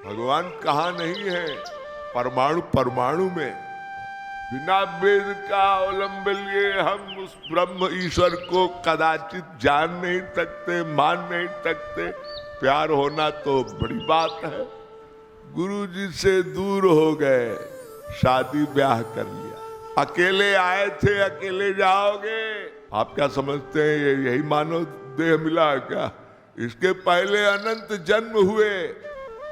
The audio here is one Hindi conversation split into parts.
भगवान कहाँ नहीं है? परमाणु परमाणु में। बिना वेद का अवलंबन लिए हम उस ब्रह्म ईश्वर को कदाचित जान नहीं सकते, मान नहीं सकते। प्यार होना तो बड़ी बात है। गुरु जी से दूर हो गए, शादी ब्याह कर लिया। अकेले आए थे, अकेले जाओगे? आप क्या समझते हैं ये यही मानव देह मिला क्या? इसके पहले अनंत जन्म हुए।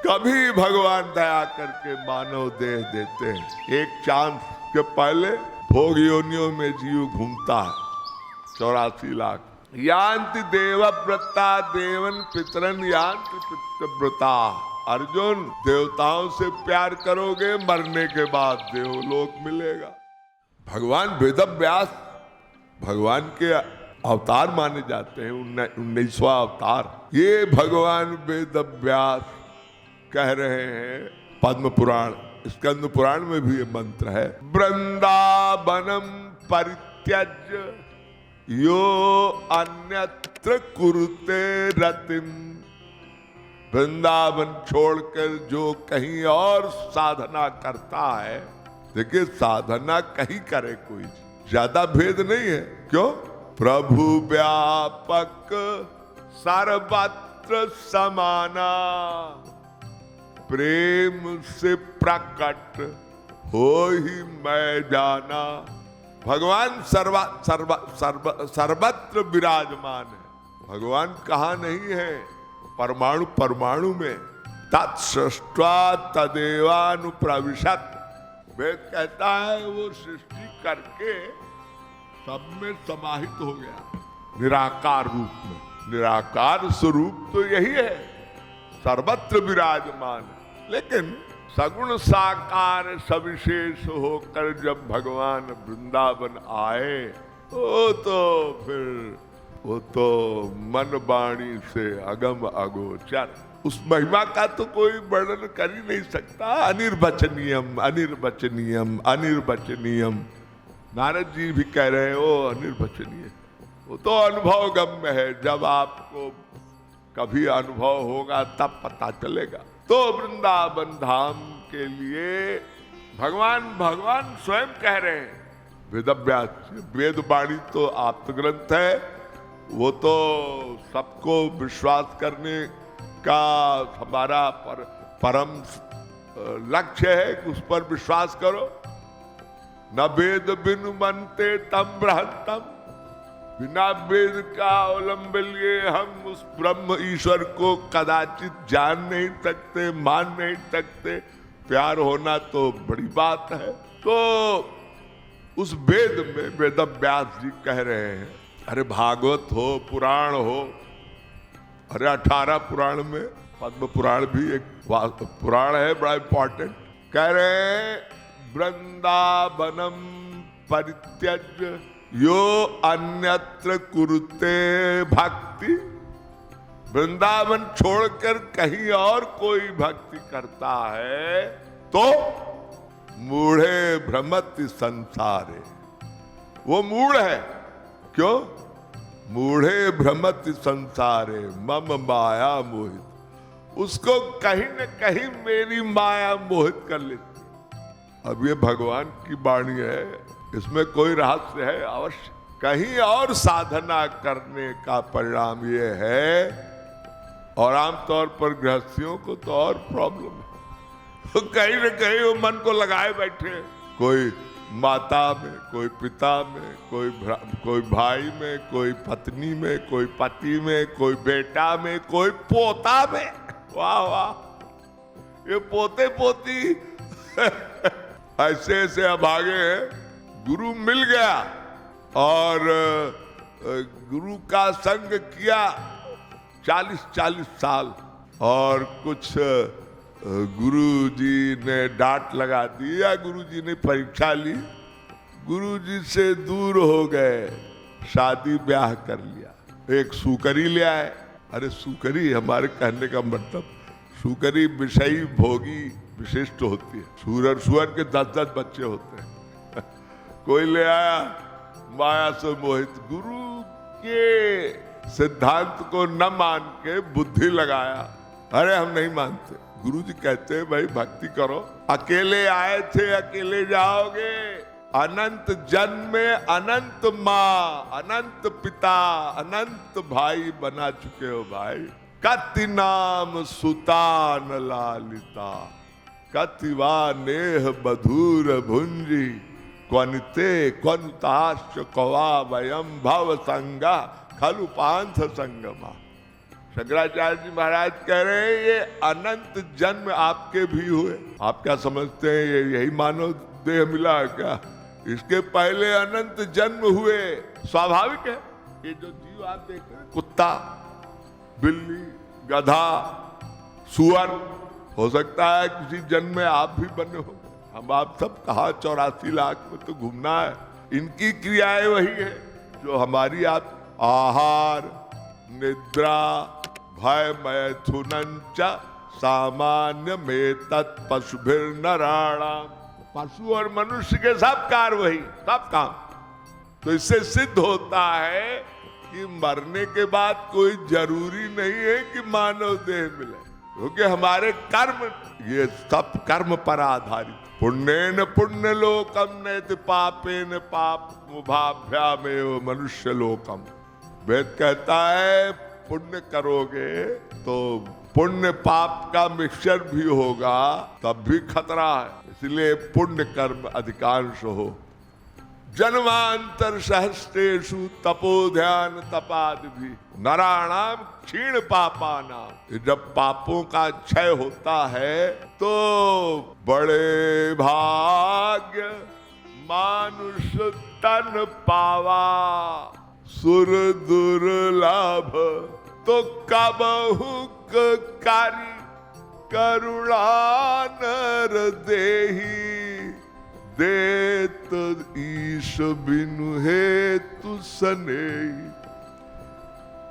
कभी भगवान दया करके मानव देह देते हैं। एक चांद के पहले भोग योनियों में जीव घूमता है 84 लाख। यान्ति देवव्रता देवन पितरन यान्ति पितृव्रता। अर्जुन, देवताओं से प्यार करोगे, मरने के बाद देवलोक मिलेगा। भगवान वेदव्यास भगवान के अवतार माने जाते हैं, 19वां अवतार। ये भगवान वेदव्यास कह रहे हैं पद्म पुराण, स्कंद पुराण में भी ये मंत्र है। वृंदावनम परित्यज्य यो अन्यत्र कुरुते रतिम। वृंदावन छोड़कर जो कहीं और साधना करता है। देखिए, साधना कहीं करे कोई, ज्यादा भेद नहीं है। क्यों? प्रभु व्यापक सर्वत्र समाना, प्रेम से प्रकट हो ही मैं जाना। भगवान सर्वत्र विराजमान है। भगवान कहाँ नहीं है? परमाणु परमाणु में। तत्सृष्ट्वा तदेवानुप्रविशत्। वेद कहता है वो सृष्टि करके सब में समाहित हो गया, निराकार रूप में। निराकार स्वरूप तो यही है, सर्वत्र विराजमान। लेकिन सगुण साकार सविशेष होकर जब भगवान वृंदावन आए, वो तो मन वाणी से अगम अगोचर। उस महिमा का तो कोई वर्णन कर ही नहीं सकता। अनिर्वचनीयम अनिर्वचनीयम अनिर्वचनीयम। नारद जी भी कह रहे हैं वो अनिर्वचनीय। वो तो अनुभव गम्य है, जब आपको कभी अनुभव होगा तब पता चलेगा। तो वृंदावन धाम के लिए भगवान स्वयं कह रहे हैं। वेदव्यास, वेद वाणी तो आप्त ग्रंथ है, वो तो सबको विश्वास करने का हमारा परम लक्ष्य है कि उस पर विश्वास करो। न वेद बिनु मनते तम बृहत्तम। बिना वेद का अवलंबन लिए हम उस ब्रह्म ईश्वर को कदाचित जान नहीं सकते, मान नहीं सकते। प्यार होना तो बड़ी बात है। तो उस वेद में वेदव्यास जी कह रहे हैं, अरे भागवत हो, पुराण हो, अरे 18 पुराण में पद्म पुराण भी एक पुराण है, बड़ा इंपॉर्टेंट। कह रहे हैं वृंदावनम परित्यज्य यो अन्यत्र कुरुते भक्ति। वृंदावन छोड़कर कहीं और कोई भक्ति करता है तो मूढ़े भ्रमति संसारे। वो मूढ़ है। क्यों? मूढ़े भ्रमति संसारे मम माया मोहित। उसको कहीं न कहीं मेरी माया मोहित कर लेती। अब ये भगवान की वाणी है, इसमें कोई रहस्य है अवश्य। कहीं और साधना करने का परिणाम ये है, और आमतौर पर गृहस्थियों को तो और प्रॉब्लम है। तो कहीं न कहीं वो मन को लगाए बैठे, कोई माता में, कोई पिता में, कोई भाई में, कोई पत्नी में, कोई पति में, कोई बेटा में, कोई पोता में। वाह वाह, ये पोते पोती ऐसे ऐसे अभागे हैं। गुरु मिल गया और गुरु का संग किया 40-40 साल, और कुछ गुरु जी ने डांट लगा दी या गुरु जी ने परीक्षा ली, गुरु जी से दूर हो गए, शादी ब्याह कर लिया। एक सूकरी ले आए। अरे सूकरी, हमारे कहने का मतलब सूकरी विषयी भोगी विशिष्ट होती है। सुअर के 10-10 बच्चे होते हैं। कोई ले आया माया से मोहित, गुरु के सिद्धांत को न मान के बुद्धि लगाया। अरे हम नहीं मानते, गुरु जी कहते हैं भाई भक्ति करो, अकेले आए थे अकेले जाओगे। अनंत जन्म में अनंत माँ, अनंत पिता, अनंत भाई बना चुके हो भाई। कति नाम सुतान लालिता, कतिवा नेह बधूर भुंजी, क्वनिते क्वनुताश्च कवा वयम भव संगा खलु पांथ संगमा। शंकराचार्य जी महाराज कह रहे हैं ये अनंत जन्म आपके भी हुए। आप क्या समझते हैं ये यही मानव देह मिला है क्या? इसके पहले अनंत जन्म हुए। स्वाभाविक है ये जो जीव आप देख रहे हैं, कुत्ता, बिल्ली, गधा, सुअर, हो सकता है किसी जन्म में आप भी बने हो। हम आप सब कहा 84 लाख में तो घूमना है। इनकी क्रियाएं वही है जो हमारी आप आहार, निद्रा, भय मैथुनंच सामान्य में तत्पशुभिर नराणाम। पशु और मनुष्य के सब कार्य वही, सब काम। तो इससे सिद्ध होता है कि मरने के बाद कोई जरूरी नहीं है कि मानव देह मिले, क्योंकि हमारे कर्म, ये सब कर्म पर आधारित। पुण्येन पुण्य लोकम नैत पापेन पाप मुभाभ्यामेव मनुष्य लोकम। वेद कहता है पुण्य करोगे तो पुण्य पाप का मिक्सचर भी होगा, तब भी खतरा है। इसलिए पुण्य कर्म अधिकांश हो। जन्मांतर सहस्तेषु तपो ध्यान तपादि भी नराणाम क्षीण पापानाम। जब पापों का क्षय होता है तो बड़े भाग्य मानुष तन पावा, सुर दुर्लभ तो कबहु कारी, करुणा नर देही, देत ईश बिनु हेतु सनेही।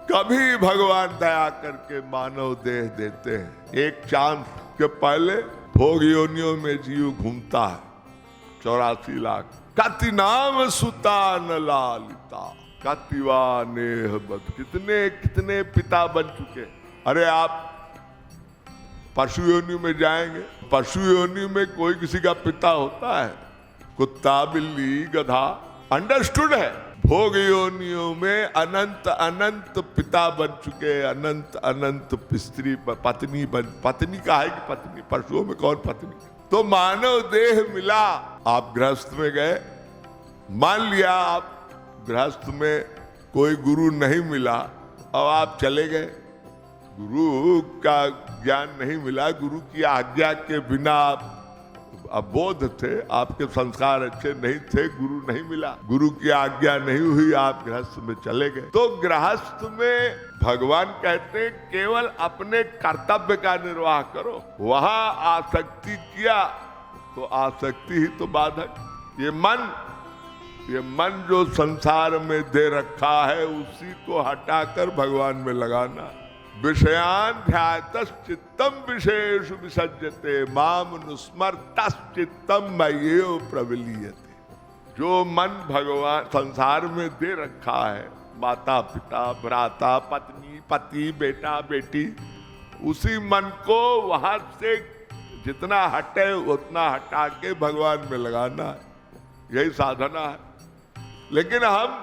कभी भगवान दया करके मानव देह देते हैं। एक चांद के पहले भोग योनियों में जीव घूमता है 84 लाख। कति नाम सुतान लालिता, कतिवा नेह बद। कितने कितने पिता बन चुके। अरे आप पशु योनि में जाएंगे, पशु योनि में कोई किसी का पिता होता है? कुत्ता, बिल्ली, गधा, अंडरस्टूड है। भोग योनियों में अनंत अनंत पिता बन चुके, अनंत अनंत स्त्री पत्नी बन। पत्नी का है कि पत्नी? पशुओं में कौन पत्नी? तो मानव देह मिला। आप गृहस्थ में गए, मान लिया आप गृहस्थ में कोई गुरु नहीं मिला और आप चले गए, गुरु का ज्ञान नहीं मिला, गुरु की आज्ञा के बिना आप अबोध थे, आपके संस्कार अच्छे नहीं थे, गुरु नहीं मिला, गुरु की आज्ञा नहीं हुई, आप गृहस्थ में चले गए। तो गृहस्थ में भगवान कहते हैं केवल अपने कर्तव्य का निर्वाह करो। वहां आसक्ति किया तो आसक्ति ही तो बाधक। ये मन जो संसार में दे रखा है उसी को हटाकर भगवान में लगाना। विषयान ध्यातश्चित्तम विशेषु विसज्जते माम नुस्मर्तश्चित्तम मय्येव प्रविलीयते। जो मन भगवान संसार में दे रखा है, माता पिता, भ्राता, पत्नी, पति, बेटा, बेटी, उसी मन को वहां से जितना हटे उतना हटा के भगवान में लगाना है। यही साधना है। लेकिन हम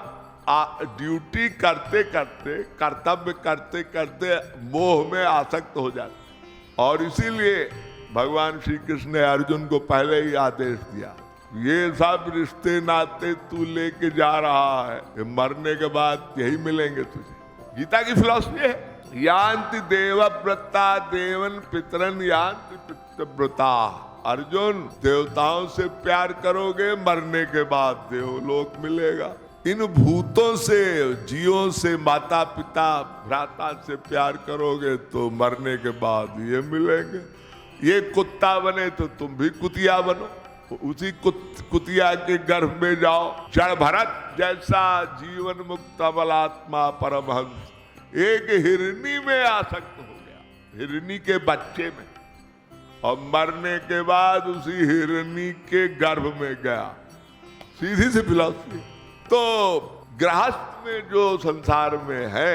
ड्यूटी करते करते, कर्तव्य करते करते मोह में आसक्त हो जाते। और इसीलिए भगवान श्री कृष्ण ने अर्जुन को पहले ही आदेश दिया, ये सब रिश्ते नाते तू लेके जा रहा है, ये मरने के बाद यही मिलेंगे तुझे। गीता की फिलॉसफी है, यान्ति देवव्रता देवन पितरन यान्ति पितृव्रता। अर्जुन, देवताओं से प्यार करोगे, मरने के बाद देवलोक मिलेगा। इन भूतों से, जीवों से, माता पिता भ्राता से प्यार करोगे तो मरने के बाद ये मिलेंगे। ये कुत्ता बने तो तुम भी कुतिया बनो, उसी कुतिया के गर्भ में जाओ। जड़ भरत जैसा जीवन मुक्त अमलात्मा परमहंस एक हिरनी में आसक्त हो गया, हिरनी के बच्चे में, और मरने के बाद उसी हिरनी के गर्भ में गया। सीधी सी फिलॉसफी। तो गृहस्थ में जो संसार में है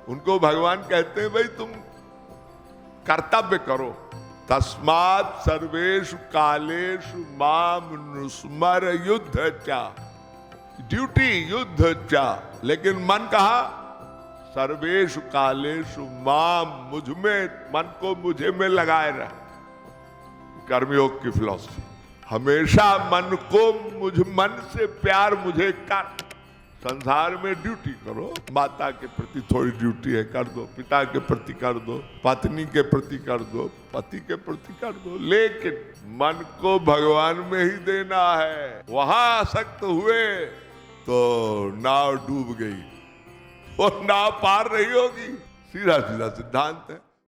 उनको भगवान कहते हैं भाई तुम कर्तव्य करो, तस्मात् सर्वेषु कालेषु माम नुस्मर युद्ध चा, ड्यूटी युद्ध चा, लेकिन मन कहा सर्वेषु कालेषु माम, मुझ में, मन को मुझे में लगाए रह। कर्मयोग की फिलॉसफी, हमेशा मन को मन से प्यार मुझे कर। संसार में ड्यूटी करो, माता के प्रति थोड़ी ड्यूटी है कर दो, पिता के प्रति कर दो, पत्नी के प्रति कर दो, पति के प्रति कर दो, लेकिन मन को भगवान में ही देना है। वहां आसक्त हुए तो नाव डूब गई, वो नाव पार नहीं होगी। सीधा सीधा सिद्धांत है।